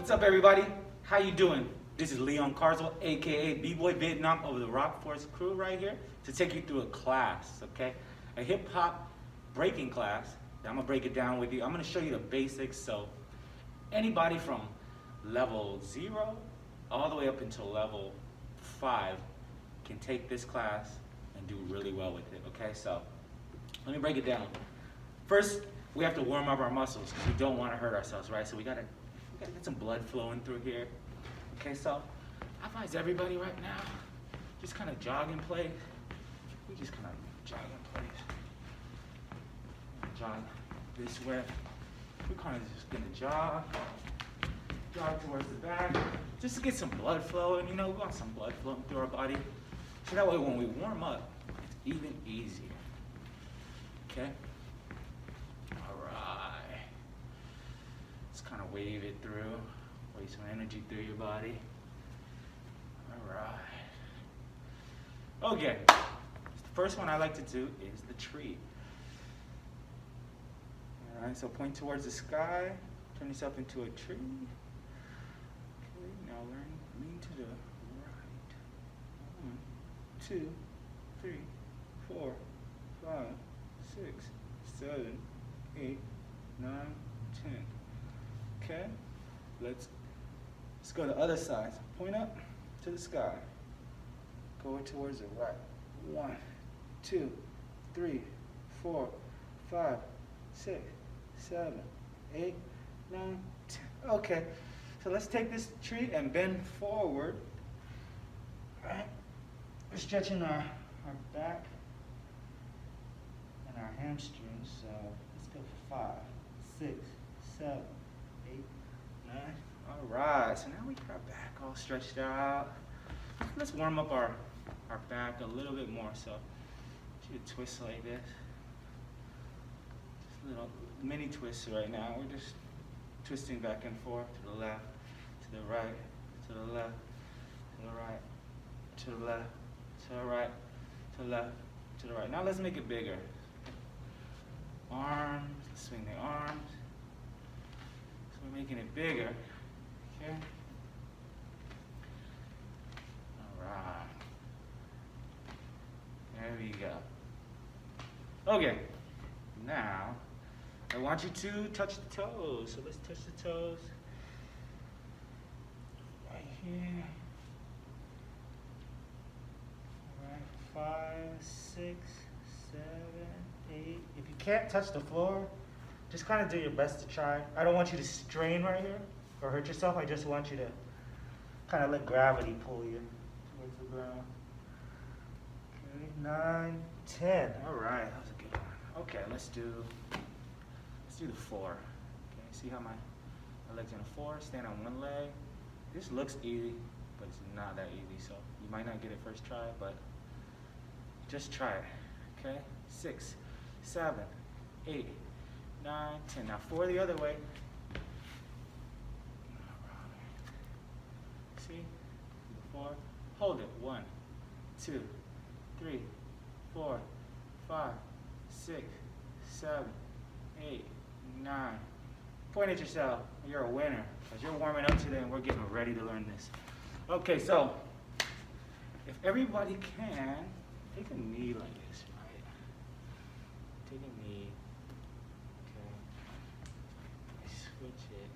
What's up, everybody? How you doing? This is Leon Carswell, aka bboy Vietnam of the Rock Force crew right here to take you through a class, okay? A hip hop breaking class. I'm gonna break it down with you. I'm gonna show you the basics, so anybody from level 0 all the way up until level 5 can take this class and do really well with it, okay? So let me break it down. First, we have to warm up our muscles because we don't want to hurt ourselves, right? So we gotta get some blood flowing through here. Okay, so I advise everybody right now, just kind of jog in place. We just kind of jog in place. Jog this way. We're kind of just gonna jog towards the back, just to get some blood flowing. You know, we want some blood flowing through our body. So that way when we warm up, it's even easier. Okay? Kind of wave it through, wave some energy through your body. All right. Okay. The first one I like to do is the tree. All right. So point towards the sky. Turn yourself into a tree. Okay. Now lean to the right. 1, 2, 3, 4, 5, 6, 7, 8, 9, 10. Okay, let's go to the other side. So point up to the sky. Go towards the right. 1, 2, 3, 4, 5, 6, 7, 8, 9, 10. Okay, so let's take this tree and bend forward. All right, we're stretching our back and our hamstrings. So let's go for 5, 6, 7. 8, 9. All right, so now we got our back all stretched out. Let's warm up our back a little bit more. So you twist like this. Just little mini twists right now. We're just twisting back and forth to the left, to the right, to the left, to the right, to the left, to the right, to the left, to the right. Now let's make it bigger. Arms, let's swing the arms. We're making it bigger, okay? All right. There we go. Okay, now I want you to touch the toes. So let's touch the toes. Right here. All right, 5, 6, 7, 8. If you can't touch the floor, just kind of do your best to try. I don't want you to strain right here or hurt yourself. I just want you to kind of let gravity pull you towards the ground. Okay, 9, 10. All right, that was a good one. Okay, let's do the 4. Okay, see how my legs in a 4. Stand on one leg. This looks easy, but it's not that easy. So you might not get it first try, but just try it. Okay, 6, 7, 8. 9, 10. Now 4 the other way. See? 4. Hold it. 1, 2, 3, 4, 5, 6, 7, 8, 9. Point at yourself. You're a winner because you're warming up today and we're getting ready to learn this. Okay, so if everybody can, take a knee like this, right? Take a knee. Switch it.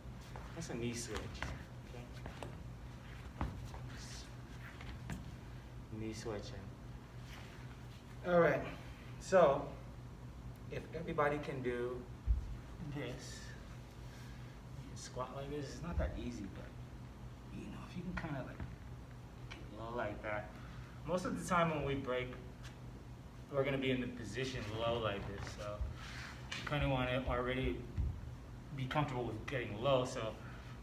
That's a knee switch. Okay. Knee switching. All right. So, if everybody can do this, you can squat like this. It's not that easy, but you know, if you can kind of like get low like that. Most of the time when we break, we're gonna be in the position low like this. So, you kind of want to already be comfortable with getting low. So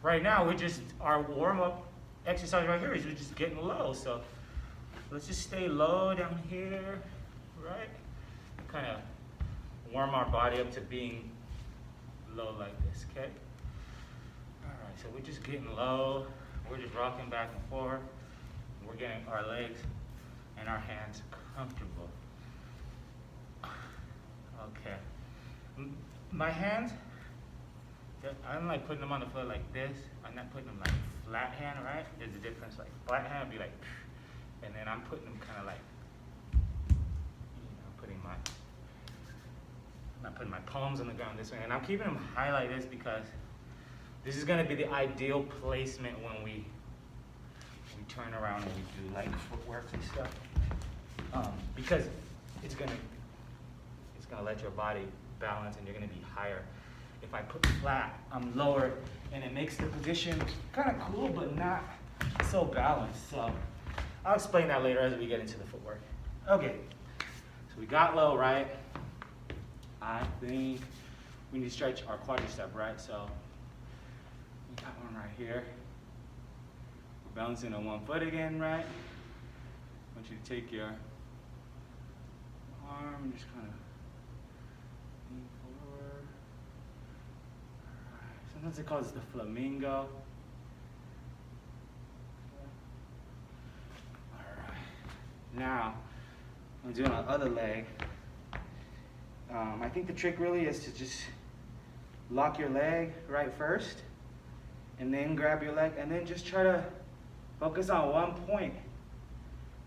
right now our warm-up exercise right here is we're just getting low. So let's just stay low down here, right? Kind of warm our body up to being low like this, okay? All right, so we're just getting low. We're just rocking back and forth. We're getting our legs and our hands comfortable. Okay. My hands, Okay? I don't like putting them on the floor like this. I'm not putting them like flat hand, right? There's a difference. Like flat hand would be like, and then I'm putting them kind of like, I'm not putting my palms on the ground this way. And I'm keeping them high like this because this is gonna be the ideal placement when we turn around and we do like footwork and stuff. Because it's gonna let your body balance and you're gonna be higher. If I put flat, I'm lower, and it makes the position kind of cool, but not so balanced. So I'll explain that later as we get into the footwork. Okay, so we got low, right? I think we need to stretch our quadricep, right? So we got one right here. We're balancing on one foot again, right? I want you to take your arm and just kind of lean forward. All right. Sometimes they call this the flamingo. All right. Now, I'm doing our other leg. I think the trick really is to just lock your leg right first, and then grab your leg, and then just try to focus on one point.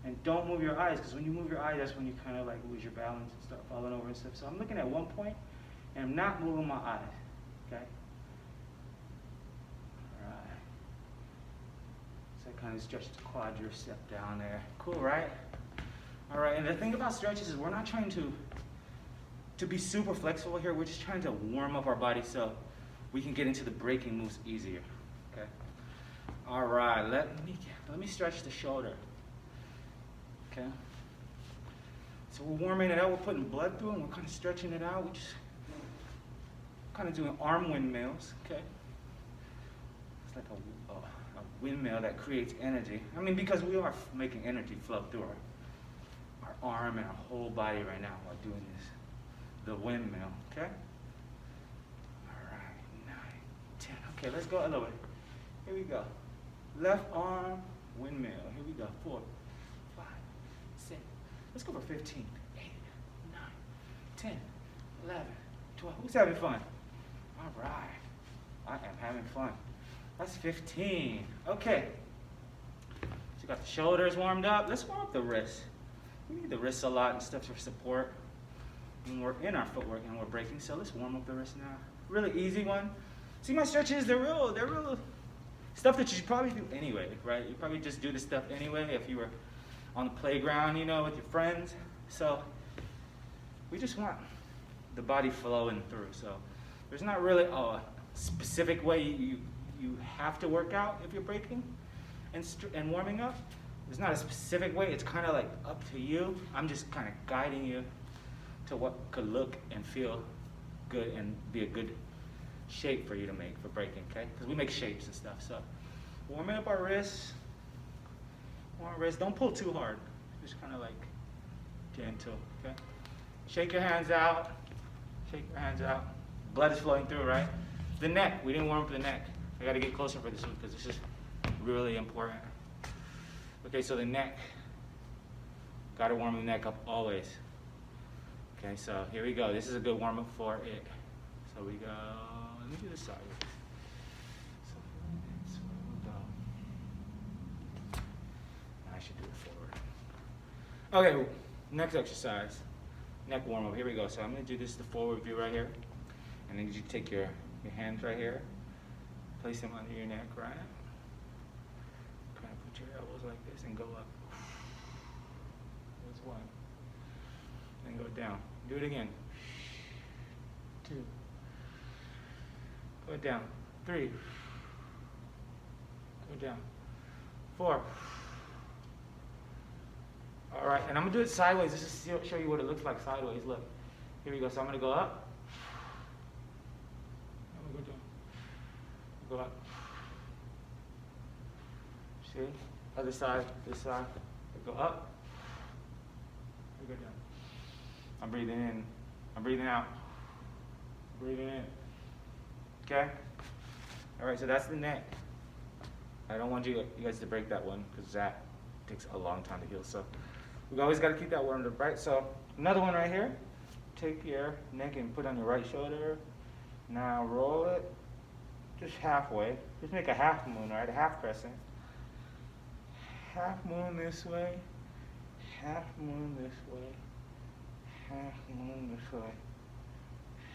And don't move your eyes, because when you move your eyes, that's when you kind of like lose your balance and start falling over and stuff. So I'm looking at one point, and I'm not moving my eyes, okay? All right. So I kind of stretch the quadricep down there. Cool, right? All right, and the thing about stretches is we're not trying to be super flexible here. We're just trying to warm up our body so we can get into the breaking moves easier, okay? All right, let me stretch the shoulder. Okay. So we're warming it up, we're putting blood through, and we're kind of stretching it out. We're just kind of doing arm windmills, okay? It's like a windmill that creates energy. I mean, because we are making energy flow through our arm and our whole body right now while doing this, the windmill, okay? All right, 9, 10. Okay, let's go a little bit. Here we go. Left arm windmill. Here we go. 4, 5, 6. Let's go for 15. 8, 9, 10, 11, 12. Who's having fun? All right. I am having fun. That's 15. Okay. So you got the shoulders warmed up. Let's warm up the wrists. We need the wrists a lot and stuff for support when we're in our footwork and we're breaking. So let's warm up the wrists now. Really easy one. See my stretches? They're real stuff that you should probably do anyway, right? You probably just do this stuff anyway if you were on the playground, you know, with your friends. So we just want the body flowing through. So there's not really a specific way you have to work out if you're breaking and warming up. There's not a specific way. It's kind of like up to you. I'm just kind of guiding you to what could look and feel good and be a good shape for you to make for breaking, okay? Because we make shapes and stuff. So warming up our wrists. Warm our wrists. Don't pull too hard. Just kind of like gentle, okay? Shake your hands out. Shake your hands out. Blood is flowing through, right? The neck. We didn't warm up the neck. I got to get closer for this one because this is really important. Okay, so the neck. Got to warm the neck up always. Okay, so here we go. This is a good warm up for it. So we go. Let me do this sideways. So we'll go. I should do it forward. Okay, next exercise. Neck warm up. Here we go. So I'm going to do this the forward view right here. And then you take your hands right here. Place them under your neck, right? Kind of put your elbows like this and go up. That's one. Then go down. Do it again. 2. Go down. 3. Go down. 4. All right, and I'm gonna do it sideways. This is to show you what it looks like sideways. Look, here we go. So I'm gonna go up. I'm gonna go down. Go up. See? Other side. This side. Go up. Go down. I'm breathing in. I'm breathing out. Breathing in. Okay? All right, so that's the neck. I don't want you guys to break that one because that takes a long time to heal. So we always got to keep that warmed up, right? So another one right here. Take your neck and put on your right shoulder. Now roll it just halfway. Just make a half moon, right? A half crescent. Half moon this way. Half moon this way. Half moon this way.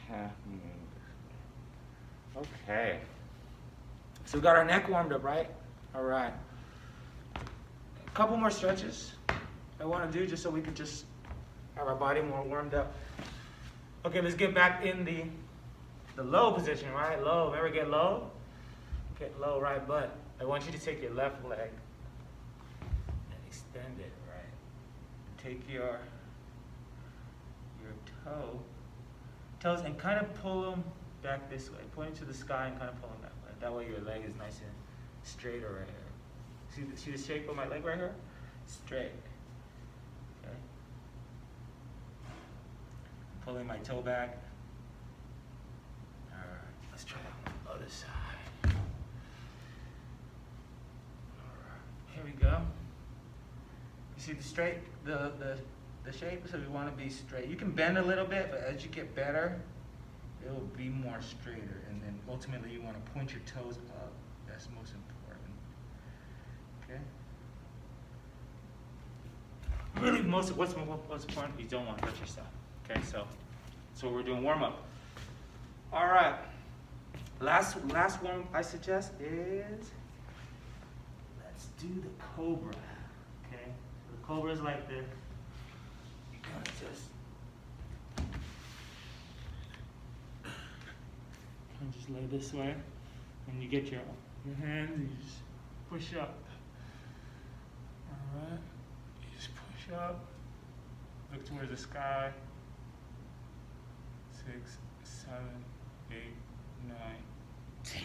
Half moon this way. Okay. So we got our neck warmed up, right? All right. A couple more stretches I want to do just so we could just have our body more warmed up. Okay, let's get back in the low position, right? Low. Remember, get low? Get low, right butt. I want you to take your left leg and extend it, right? Take your toes and kind of pull them back this way. Point to the sky and kind of pull them that way. That way your leg is nice and straighter right here. See the shape of my leg right here? Straight. Okay. Pulling my toe back. All right, let's try that on the other side. All right, here we go. You see the straight, the shape? So we want to be straight. You can bend a little bit, but as you get better, it will be more straighter. And then ultimately you want to point your toes up. That's most important. Okay? Really, what's important, you don't want to hurt yourself. Okay, so that's what we're doing, warm up. All right. Last one I suggest is, let's do the cobra. Okay? So the cobra is like this. You kind of just lay this way, and you get your hands, and you just push up. All right. You just push up. Look towards the sky. 6, 7, 8, 9, 10.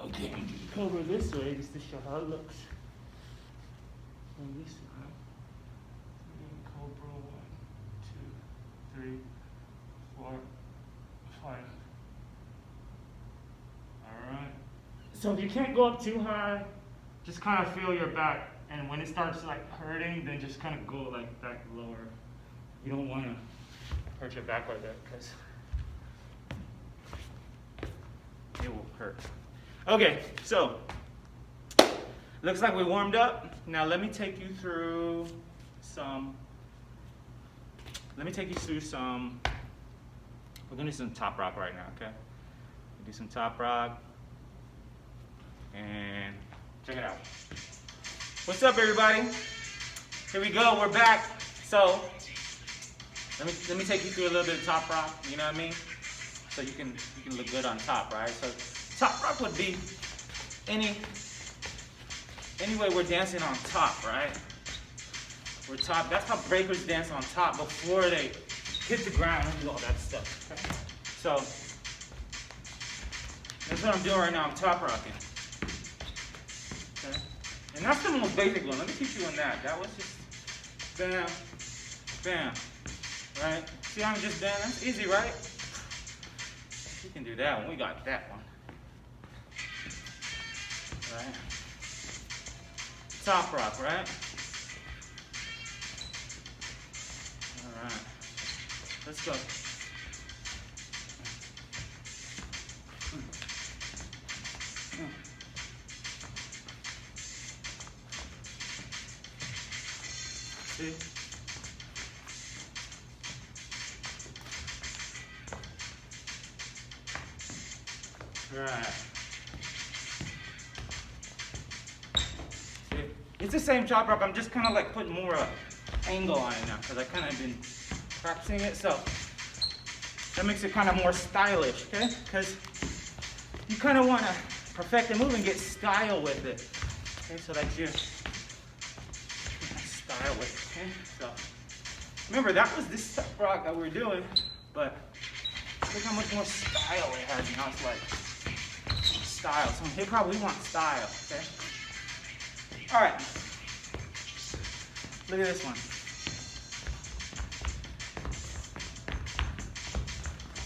Okay, cobra this way just to show how it looks. On this side. Cobra 1, 2, 3, 4, 5. Alright. So if you can't go up too high, just kind of feel your back. And when it starts like hurting, then just kind of go like back lower. You don't want to hurt your back like that because it will hurt. Okay, so looks like we warmed up. Now let me take you through some. We're gonna do some top rock right now, okay? We'll do some top rock. And check it out. What's up, everybody? Here we go, we're back. So let me take you through a little bit of top rock, you know what I mean? So you can look good on top, right? So top rock would be any way we're dancing on top, right? We're top. That's how breakers dance on top before they hit the ground and do all that stuff. Okay? So that's what I'm doing right now. I'm top rocking. Okay? And that's the most basic one. Let me teach you on that. That was just bam, bam, right? See how I'm just bam? That's easy, right? You can do that one. We got that one. Right? Top rock, right? All right. Let's go. See? Right. See? It's the same chop rock. I'm just kind of like putting more angle on it now because I kind of been practicing it. So that makes it kind of more stylish, okay? Because you kind of want to perfect the move and get style with it. Okay, so that you style with it, okay? So remember, that was this chop rock that we were doing, but look how much more style it has now. It's like style. So hip hop, we want style, okay? All right. Look at this one.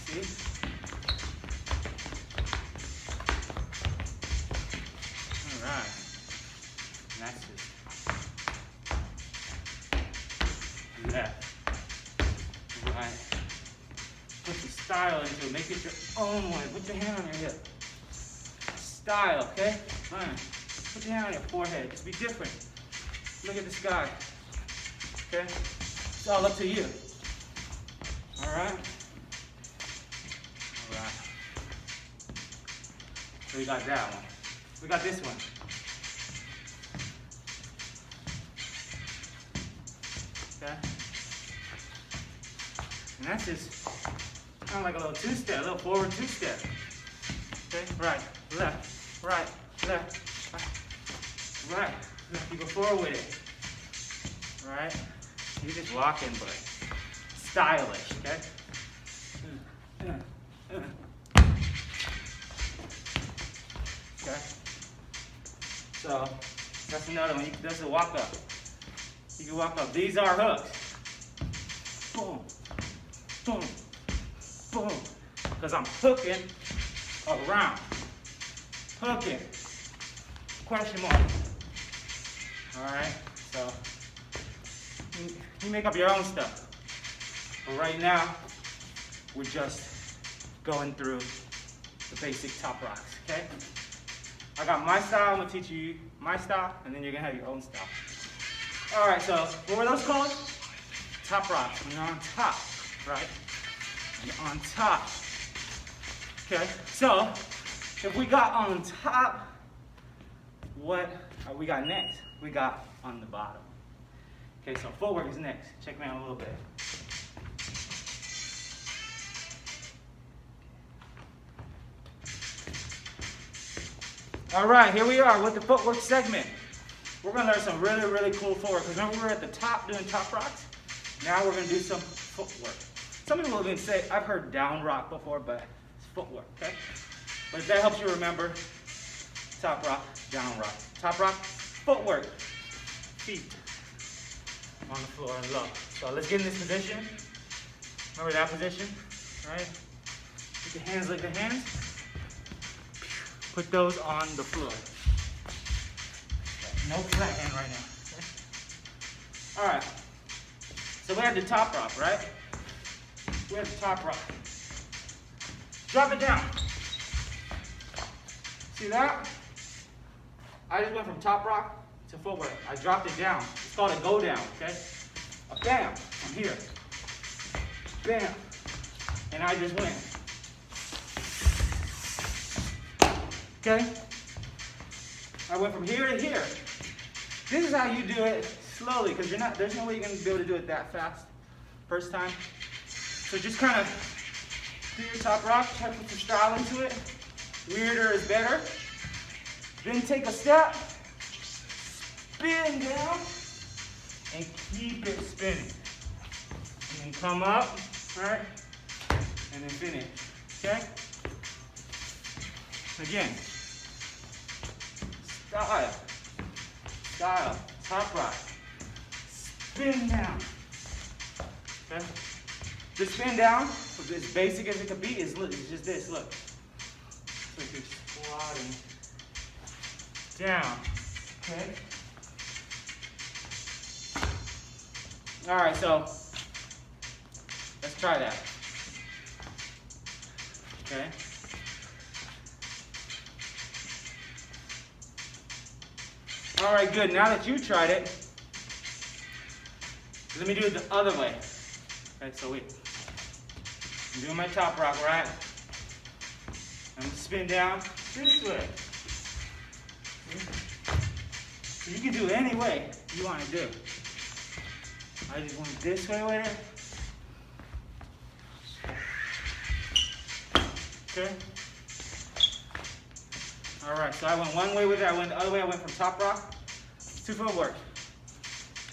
See? All right. And that's it. Left. Right. Put some style into it. Make it your own way. Put your hand on your hip. style, okay? Put your hand on your forehead. Just be different. Look at the sky. Okay? It's all up to you. Alright? Alright. So we got that one. We got this one. Okay? And that's just kind of like a little two-step, a little forward two-step. Okay? Right, left, right, left, right, left. You go forward with it. Right? You're just walking, but stylish, okay? Okay? So, that's another one. That's a walk up. You can walk up. These are hooks. Boom, boom, boom. Because I'm hooking around. Hooking. Question mark. Alright? So, you make up your own stuff. But right now, we're just going through the basic top rocks, okay? I got my style, I'm gonna teach you my style, and then you're gonna have your own style. All right, so what were those called? Top rocks, when you're on top, right? You're on top. Okay, so if we got on top, what we got next? We got on the bottom. Okay, so footwork is next. Check me out a little bit. All right, here we are with the footwork segment. We're gonna learn some really, really cool footwork. Because remember we were at the top doing top rocks? Now we're gonna do some footwork. Some people even say, I've heard down rock before, but it's footwork, okay? But if that helps you remember, top rock, down rock. Top rock, footwork, feet on the floor and low. So let's get in this position. Remember that position, right? Lick the hands, lick the hands. Put those on the floor. No flat hand right now. Okay? All right. So we have the top rock, right? We have the top rock. Drop it down. See that? I just went from top rock to footwork. I dropped it down. It's called a go down, okay? A bam, I'm here. Bam. And I just went. Okay? I went from here to here. This is how you do it slowly, because there's no way you're gonna be able to do it that fast first time. So just kind of do your top rock, try to put your style into it. Weirder is better. Then take a step, spin down, and keep it spinning. And then come up, all right? And then finish, okay? Again. Style, top rock, spin down, okay? The spin down, as basic as it could be, is just this, look. So you're squatting down, okay? All right, so let's try that, okay? All right, good. Now that you tried it, let me do it the other way. Okay, so wait. I'm doing my top rock, right? I'm gonna spin down this way. So you can do it any way you want to do. I just went this way with it. Okay. All right, so I went one way with it, I went the other way, I went from top rock to footwork.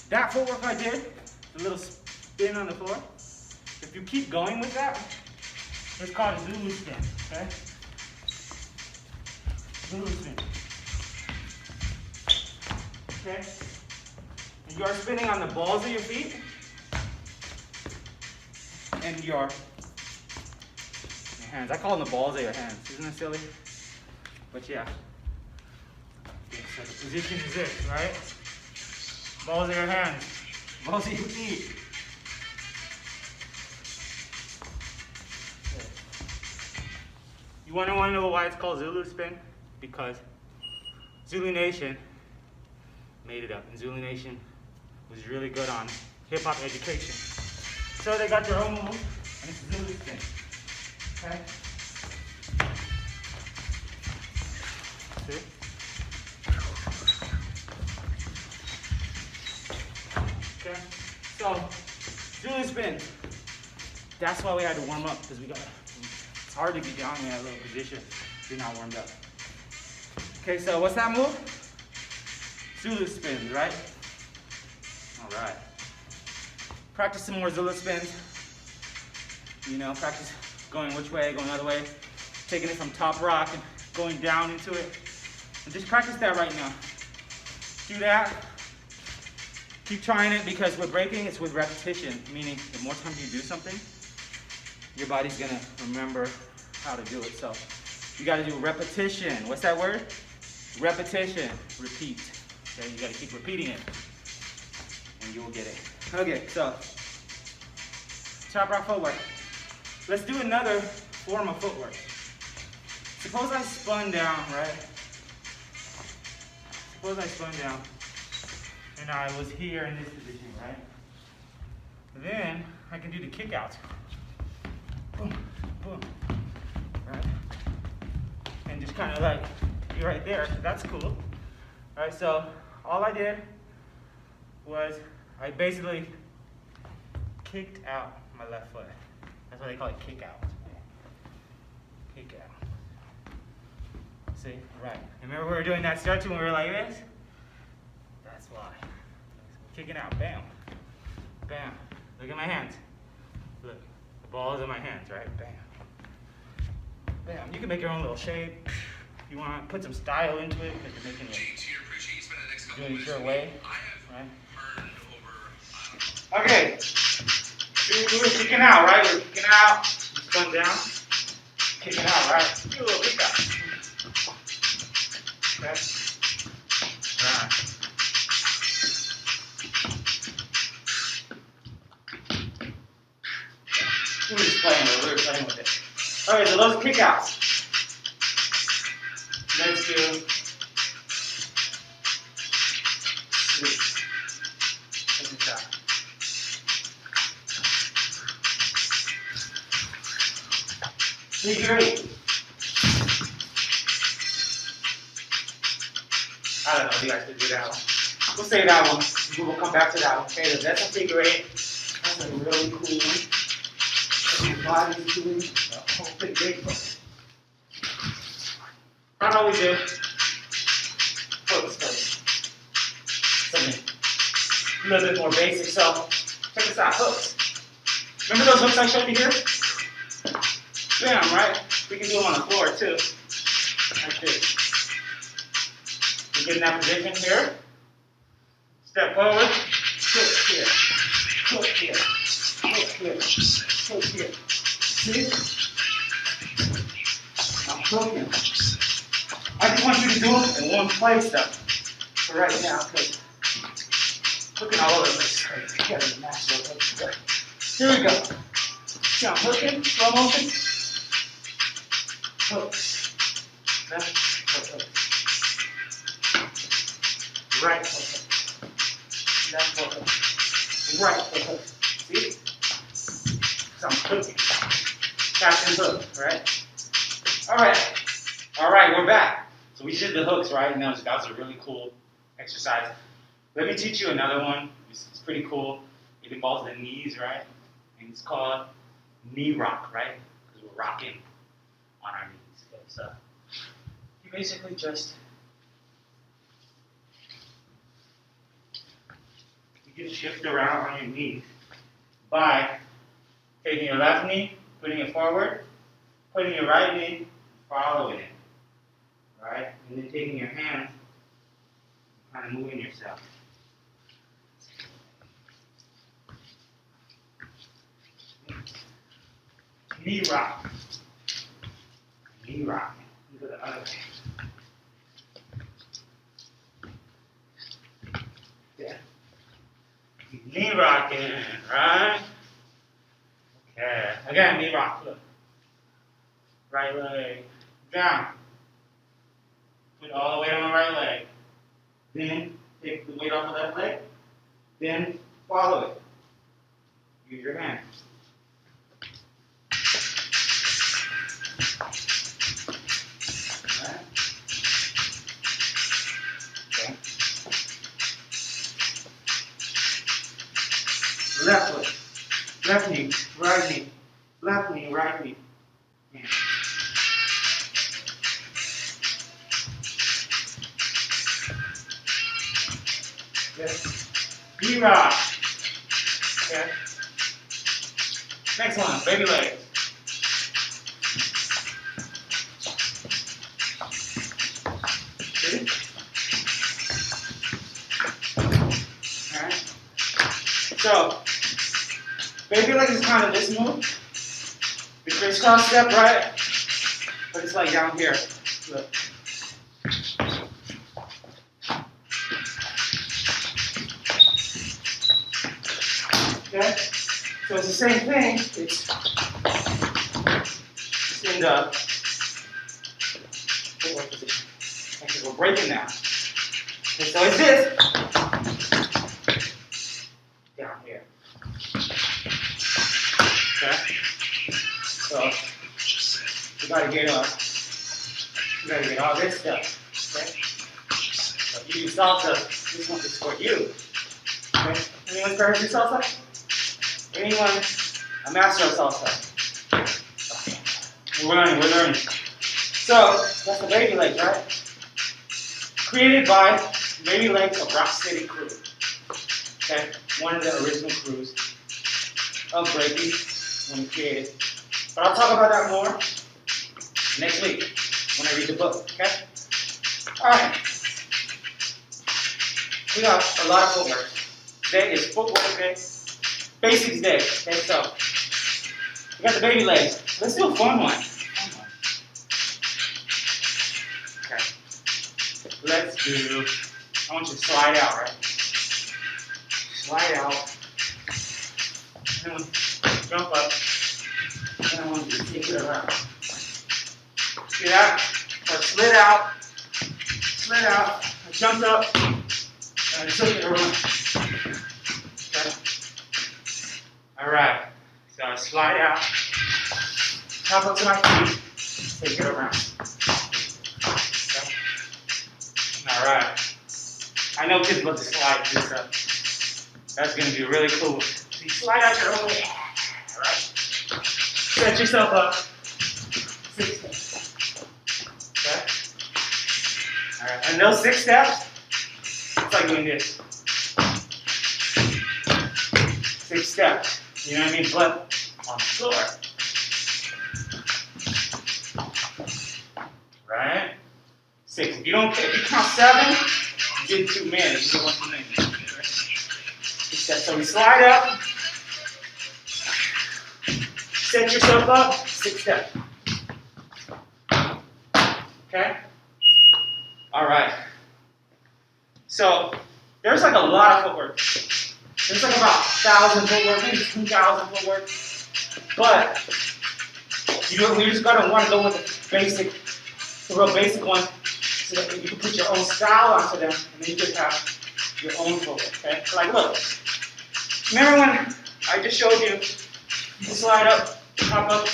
That footwork I did, the little spin on the floor, if you keep going with that, it's called a Zulu spin, okay? Zulu spin. Okay? And you are spinning on the balls of your feet and your hands. I call them the balls of your hands. Isn't that silly? But yeah. Okay, so the position is this, right? Balls of your hands. Balls of your feet. Okay. You want to know why it's called Zulu spin? because Zulu Nation made it up, and Zulu Nation was really good on hip-hop education. So they got their own move, and it's Zulu spin. Okay? See? Okay? So, Zulu spin. That's why we had to warm up, because it's hard to get down in that little position if you're not warmed up. Okay, so what's that move? Zulu spins, right? All right. Practice some more Zulu spins. You know, practice going which way, going the other way, taking it from top rock and going down into it. And just practice that right now. Do that. Keep trying it, because with breaking, it's with repetition, meaning the more times you do something, your body's gonna remember how to do it. So you gotta do repetition. What's that word? Repetition. Repeat. Okay, you gotta keep repeating it, and you will get it. Okay, so chop rock footwork. Let's do another form of footwork. Suppose I spun down, right? Suppose I spun down, and I was here in this position, right? Then I can do the kick out. Boom, boom, right? And just kind of like be right there. That's cool. All right, so all I did was I basically kicked out my left foot. That's why they call it kick out. Kick out. See, right. Remember we were doing that stretch when we were like this? That's why. Kicking out, bam, bam. Look at my hands. Look, the ball is in my hands, right? Bam, bam. You can make your own little shape. You want to put some style into it because you're making it doing it your way, right? Okay, we were kicking out, right? We were kicking out, spun down, kicking out, right? Do a little kick out. Okay? Right. We were just playing with it. Okay, so those kick outs. Let's do figure eight. I don't know if you guys could do that one. We'll say that one. We will come back to that one. Okay, that's a figure eight. That's a really cool one. Your body's doing a whole figure eight. Not always do. Hooks first. Something a little bit more basic. So check this out. Hooks. Remember those hooks I showed you here? Bam, right? We can do them on the floor too. Like this. You get in that position here. Step forward. Hook here. Hook here. Hook here. Hook here. See? I'm hooking. I just want you to do it in one place though. For right now, because hooking all over the place. You gotta match those hooks together. Here we go. See, I'm hooking, slow motion. Hook. Left hook. Right hook. Left hook. Right hook. See? So I'm hooking. Catch and hook, right? Alright, we're back. So we did the hooks, right? And that was a really cool exercise. Let me teach you another one. It's pretty cool. It involves the knees, right? And it's called knee rock, right? Because we're rocking on our knees. Okay, so you basically just can shift around on your knees by taking your left knee, putting it forward, putting your right knee, following it. Right? And then taking your hands, kind of moving yourself. Knee rock. Knee rock. Go the other way. Yeah. Knee rocking, right? Okay. Again, knee rock. Look. Right leg down. Put all the weight on the right leg. Then take the weight off the left leg. Then follow it. Use your hand. Alright. Okay. Left foot. Left knee, right knee. Left knee, right knee. Yeah. Good. B-rock. Okay. Next one, baby legs. Ready? Alright. So, baby leg is kind of this move. The crisscross step, right? But it's like down here. Look. Okay? So it's the same thing. It's in the footwork position. Because we're breaking now. Okay, so it's this. Down here. Okay? So we gotta get all this stuff. Okay? So if you do salsa, this one is for you. Okay? Anyone ever do salsa? Anyone a master of salsa? Okay. We're learning. So that's the baby legs, right? Created by Baby Legs of Rock City Crew. Okay? One of the original crews of breaking when we created. But I'll talk about that more next week when I read the book, okay? Alright. We got a lot of footwork. Today is footwork day. Basics day. Okay, so we got the baby legs. Let's do a fun one. Okay. Let's do, I want you to slide out, right? Slide out. And jump up. And I want you to take it around. See that? Or slid out. Slid out. I jumped up. And I took it around. Okay. Alright. So I slide out. Hop up to my feet. Take it around. Okay. Alright. I know kids love to slide this up. That's going to be really cool. So you slide out your own way. Alright. Set yourself up. 6 steps. Okay? Alright. And those 6 steps, it's like doing this. 6 steps. You know what I mean? But on the floor. Right? 6. If you count 7, you did too many. You get 1 too many. Right? 6 steps. So we slide up. Set yourself up. 6 steps. Okay? Alright. So there's like a lot of footwork. There's like about 1,000 footwork, maybe 2,000 footwork. But you just gotta want to go with the real basic ones, so that you can put your own style onto them, and then you just have your own footwork. Okay? So like, look. Remember when I just showed you? You can slide up, hop up,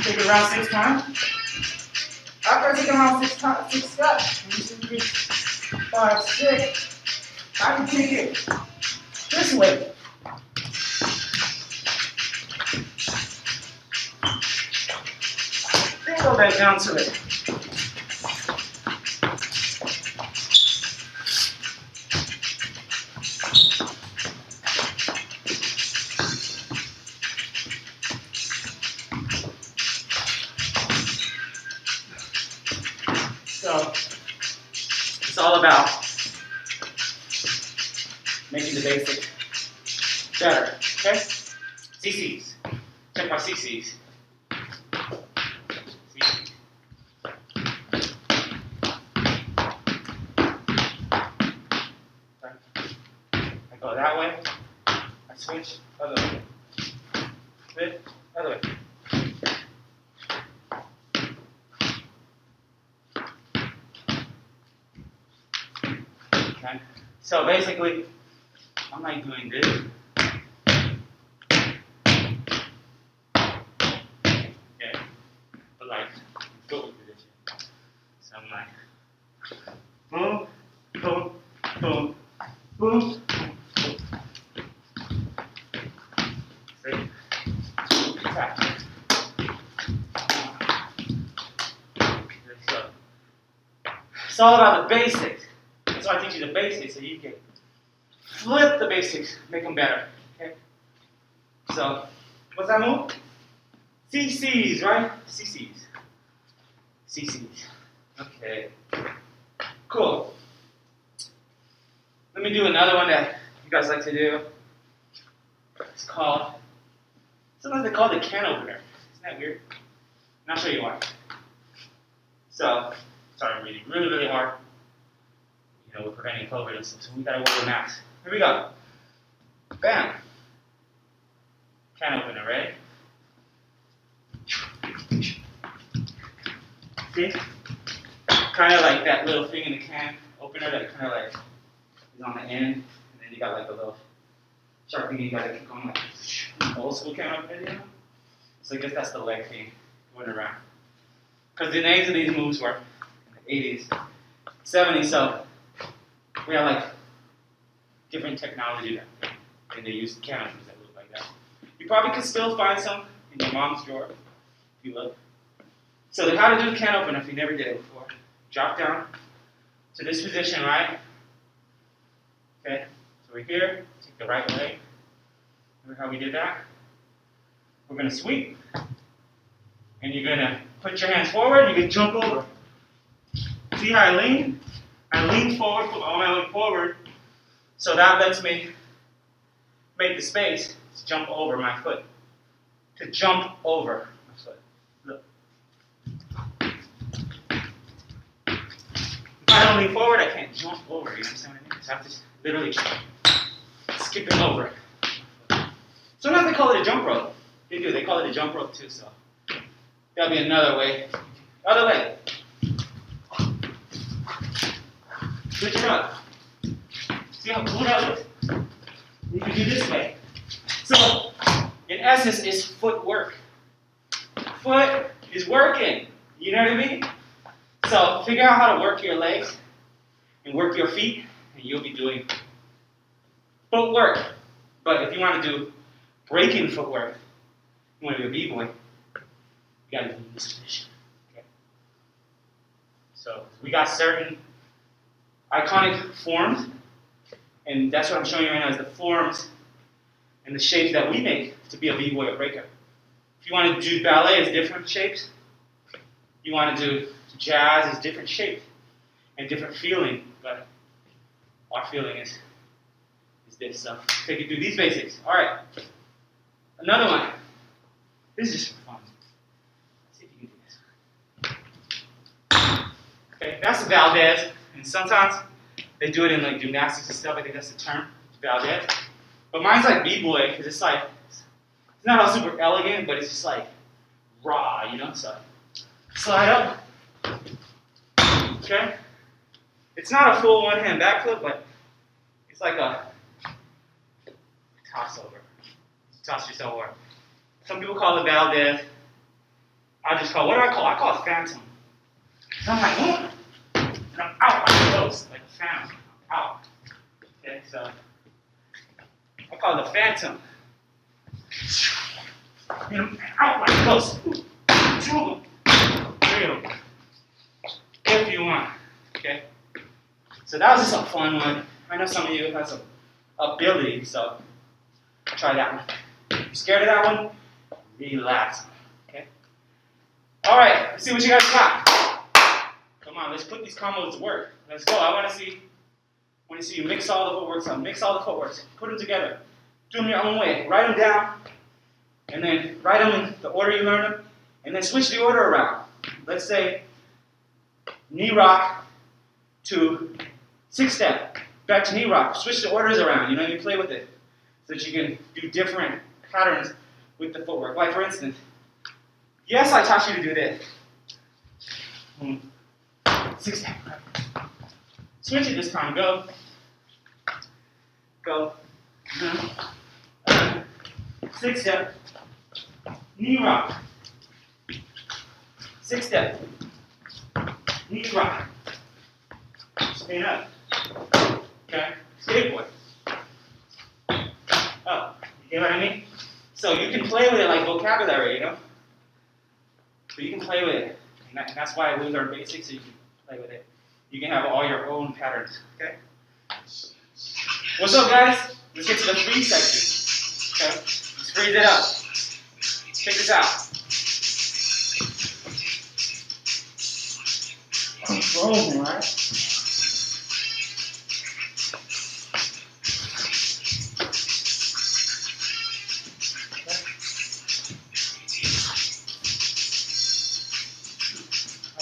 take it around 6 times. After I take it around 6 steps, 1, 2, 3, 5, 6. I can take it this way. Then go back down to it. So it's all about making the basic better. Okay? CCs. Check my CCs. CCs. I go that way. I switch. Other way. Switch. Other way. Okay? So basically, I'm like doing this. Okay? But like, footwork position. So I'm like, boom, boom, boom, boom, boom. See? Tap. So, it's all about the basics. That's why I teach you the basics so you can flip the basics, make them better. Okay? So, what's that move? CCs, right? CCs. CCs. Okay. Cool. Let me do another one that you guys like to do. It's called, sometimes they call it the can opener. Isn't that weird? And I'll show you why. So, sorry, I'm reading really, really hard. You know, we're preventing COVID and stuff, so we gotta wear the mask. Here we go. Bam. Can opener, ready? See? Kind of like that little thing in the can opener that kind of like is on the end, and then you got like a little sharp thing you gotta keep going like old school can opener, you know? So I guess that's the leg thing going around. Because the names of these moves were in the 80s, 70s, so we have like different technology that and they use can openers that look like that. You probably could still find some in your mom's drawer if you look. So how to do the can opener if you never did it before. Drop down to this position, right? Okay, so we're here, take the right leg. Remember how we did that? We're gonna sweep, and you're gonna put your hands forward, you can jump over. See how I lean? I lean forward, put all my leg forward, so that lets me make the space to jump over my foot. To jump over my foot. Look. If I don't lean forward, I can't jump over, you understand what I mean? So I have to literally skip it over. Sometimes they call it a jump rope. They do, they call it a jump rope too, so that'll be another way. Other way. Switch it up. See how cool that looks? You can do this way. So, in essence, it's footwork. Foot is working. You know what I mean? So, figure out how to work your legs and work your feet, and you'll be doing footwork. But if you want to do breaking footwork, you want to be a b-boy, you got to be in this position. Okay? So, we got certain iconic forms, and that's what I'm showing you right now is the forms and the shapes that we make to be a b-boy or breaker. If you want to do ballet, it's different shapes. You want to do jazz, it's different shapes and different feeling, but our feeling is this. So take it through these basics. All right, another one. This is just for fun. Let's see if you can do this. Okay, that's the Valdez, and sometimes they do it in like gymnastics and stuff. I think that's the term, Valdez. But mine's like b-boy because it's like it's not all super elegant, but it's just like raw, you know. So slide up. Okay. It's not a full one-hand backflip, but it's like a toss over. You toss yourself over. Some people call it Valdez. I just call, what do I call it? I call it phantom. So I'm like, whoop, and I'm out like close, like a phantom. I'm out. Okay, so I call it the phantom. And I'm out like close. 2 of them. 3 of them. If you want. Okay? So that was just a fun one. I know some of you have some ability, so try that one. If you're scared of that one, relax. Okay? Alright, let's see what you guys got. Come on, let's put these combos to work. Let's go. I want to see you mix all the footworks up. Mix all the footworks. Put them together. Do them your own way. Write them down. And then write them in the order you learned them. And then switch the order around. Let's say knee rock to 6-step. Back to knee rock. Switch the orders around. You know, you play with it. So that you can do different patterns with the footwork. Like for instance, yes, I taught you to do this. 6-step. Switch it this time. Go Go. Six step. Knee rock. Six step. Knee rock. Stand up. Okay? Skateboard. Oh, you get what I mean? So you can play with it like vocabulary, you know? So you can play with it. And that's why we learn basics, so you can play with it. You can have all your own patterns, okay? What's up, guys? Let's get to the free section. Okay? Let's freeze it up. Check this out. I'm frozen, right?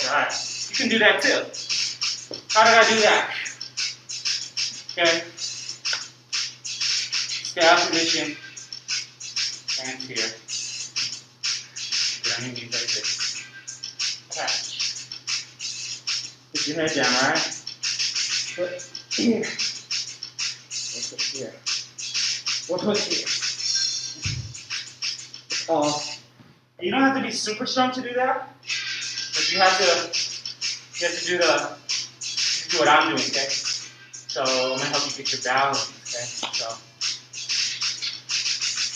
Alright. You can do that too. How did I do that? Okay. Stab position. Hands here. Grounding knees like this. Catch. Put your head down, right? Put here. Or put here. Or put here. You don't have to be super strong to do that, but you have to do what I'm doing, okay? So I'm gonna help you get your balance, okay? So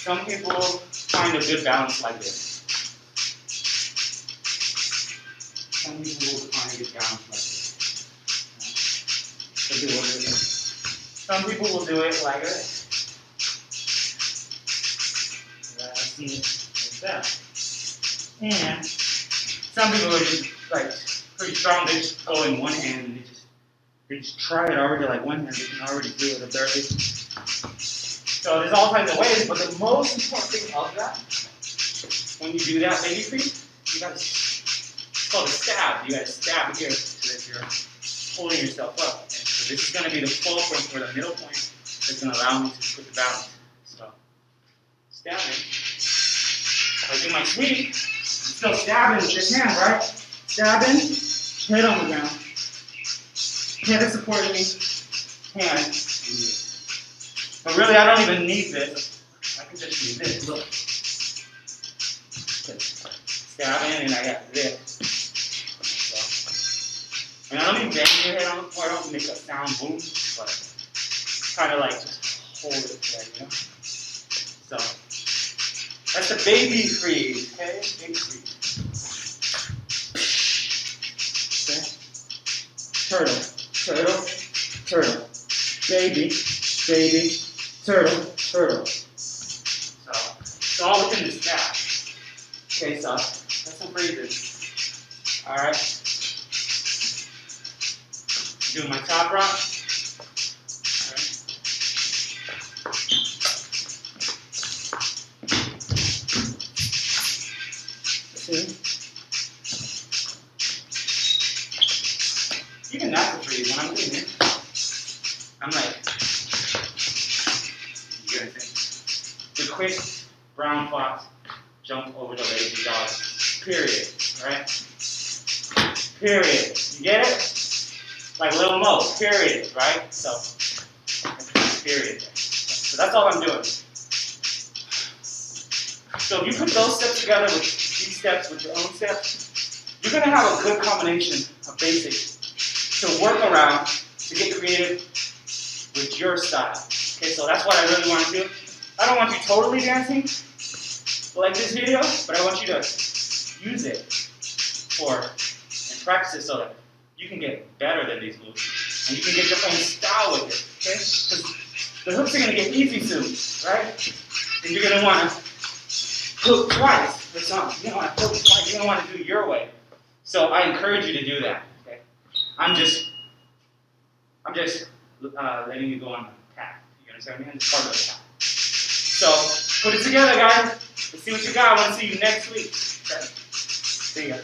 some people find a good balance like this. Some people will find a good balance like this. Some people will do it like this. I've seen it like that. And some people are just like pretty strong. They just go in one hand and they just try it already like one hand. They can already do it barely. So there's all kinds of ways, but the most important thing of that, when you do that baby freeze, you gotta, it's called a stab. You gotta stab here so that you're pulling yourself up. Okay? So this is gonna be the fulcrum for the middle point that's gonna allow me to put the balance. So stabbing. If I do my sweep, I'm still stabbing with this hand, right? Stabbing, head on the ground. Head is supporting me, hand. But really, I don't even need this. I can just use this. Look. Stabbing, and I got this. So, and I don't even bang your head on the floor. I don't make a sound boom, but kind of like just hold it there, you know? So, that's the baby freeze, okay? Baby freeze. Okay? Turtle, turtle, turtle. Baby, baby. Turtle, turtle. So, it's all within the stab. Okay, so that's some freezes. Alright. Doing my top rock. Alright. See? Even that's a freeze. When I'm doing it, I'm like, the quick brown fox jump over the lazy dog. Period. Right? Period. You get it? Like Little Mo. Period. Right? So, period. So that's all I'm doing. So if you put those steps together with these steps, with your own steps, you're going to have a good combination of basics to work around, to get creative with your style. Okay, so that's what I really want to do. I don't want you totally dancing like this video, but I want you to use it and practice it so that you can get better than these moves. And you can get your own style with it, okay? Because the hooks are going to get easy soon, right? And you're going to want to hook twice or something. You're going to want to hook twice. You're going to want to do your way. So I encourage you to do that, okay? I'm just letting you go on the path. You understand me? I'm just part of the path. So, put it together, guys. Let's see what you got. I want to see you next week. Okay. See ya.